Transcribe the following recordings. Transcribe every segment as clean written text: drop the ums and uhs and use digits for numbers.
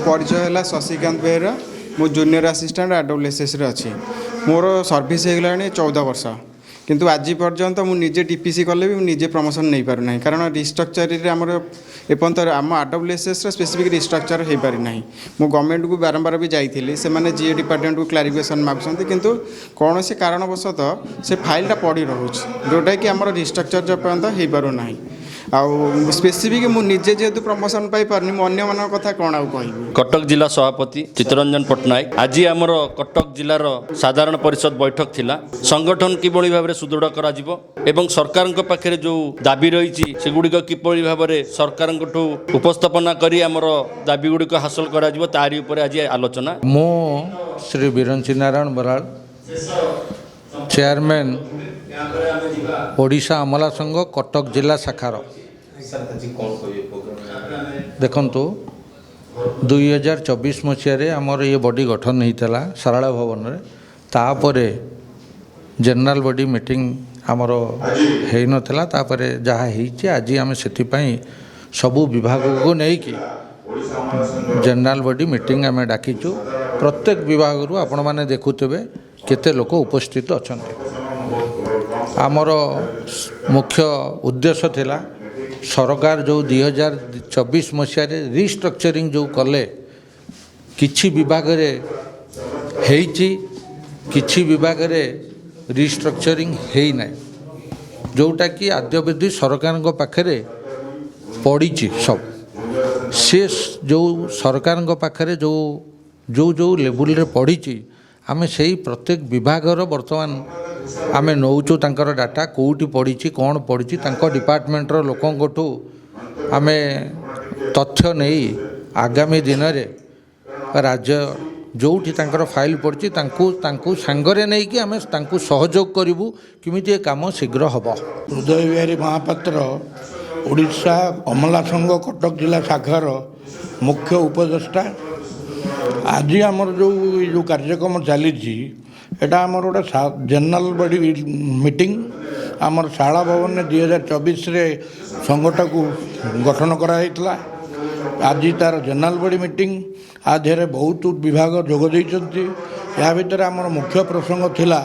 परिचय है शशिकांत बेहरा मो जूनियर असिस्टेंट AWSS रे अच्छी मोर सर्विस होगा 14 वर्ष किंतु आज पर्यंत मुझे DPC कले भी निजे प्रमोशन नहीं पार ना कारण रिस्ट्रक्चर आमर एपर्त आम AWSS स्पेसिफिक रिस्ट्रक्चर हो पारि ना मु गवर्नमेंट को बारंबार भी जाइए से जीए डिपार्टमेंट को क्लारिफिकेशन मागुंट किंतु कौन से कारणवशतः से फाइलटा पड़ी रोचे जोटा कि आम रिस्ट्रक्चर पर्यंत हो पार ना आउ स्पेसिफिक मुझे जेहेतु प्रमोशन पाई पारनी अन्य मान कथा कौन आउ कह कटक जिला सभापति चित्तरंजन पट्टनायक आज आमर कटक जिलार साधारण परिषद बैठक थिला संगठन किभली भाव सुदृढ़ करा जिवो एवं सरकार पाखे जो दाबी रही सेगुड़िक किभली भाव सरकार उपस्थापना करी आमर दाबी गुड़िक हासिल करा जिवो तारी ऊपर आज आलोचना मो श्री बिरंची नारायण बराड़ चेयरमैन ओडिशा अमला संघ कटक जिला शाखार देखंतु 2024 मसीह आमर ये बॉडी गठन होता सारला भवन में तापर जनरल बॉडी मीटिंग आमर हो नाला जहाँ आज आम से सबू विभाग को लेकिन जनरल बॉडी मीटिंग आम डाकिचु प्रत्येक विभाग रू आपण मैंने देखुवे केते लोक उपस्थित अच्छा आमर मुख्य उद्देश्य थिला सरकार जो 2024 मसीह रिस्ट्रक्चरिंग जो कले किछि विभाग रे हेइची किछि विभाग रे रिस्ट्रक्चरिंग हेई नै जोटा कि आद्यविधि सरकार को पाखरे पड़ी सब से जो सरकार को पाखरे जो जो जो लेवल रे पड़ी आमे से प्रत्येक विभागर वर्तमान आमे नौचु तांकर डाटा कोउटी पड़ी कौन पड़ी डिपार्टमेंटर लोकों आमे तथ्य नहीं आगामी दिन में राज्य जोठी तांकर फाइल पड़ी सांगरे नहीं कि आमे तांकु सहयोग करूँ किमिति ए काम शीघ्र हम हृदय बिहारी महापात्र ओडिशा अमला संघ कटक जिला शाखार मुख्य उपदेष्टा आज आमर जो कार्यक्रम चली एटा आमर गोटे जनरल बॉडी मीटिंग आमर शाला भवन में 2024 रे संघटा को गठन कराइतला आज तार जनरल बॉडी मीटिंग आधे बहुत विभाग जोग देइचंती या भितर आमर मुख्य प्रसंग थिला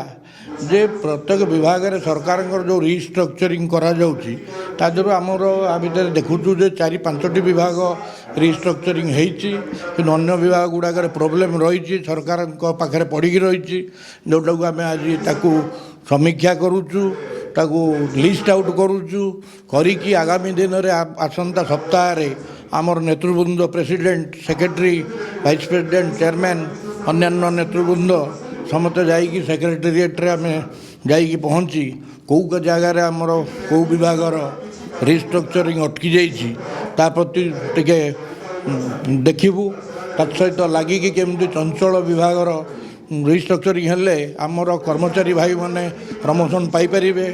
जे प्रत्येक विभाग रे सरकार जो रिस्ट्रक्चरिंग करा जाउची तादर आमर आ भितर देखुचु जे 4-5टी विभाग रिस्ट्रक्चरिंग होती कि अन्य विभाग गुड़ाक प्रोब्लेम रही सरकार पाखे पड़ी रही जोटा को आम आज ताकू समीक्षा करुचु ताकू लिस्ट आउट करुचु करी आगामी दिन में आसंता सप्ताह आमर नेतृवृंद president secretary vice president chairman अन्यान्य नेतृवृंद समस्त जाइकी सेक्रेटेरिएट रे आम जाइकी पहुँची कौ जगार आमर कौ विभागर रिस्ट्रक्चरिंग अटकी जाइए ता प्रति टिके देखिबू तत् सहित लगिकी केमती चंचल विभागर रिस्ट्रक्चरिंग हेले आमर कर्मचारी भाई माने प्रमोशन पाई परिबे।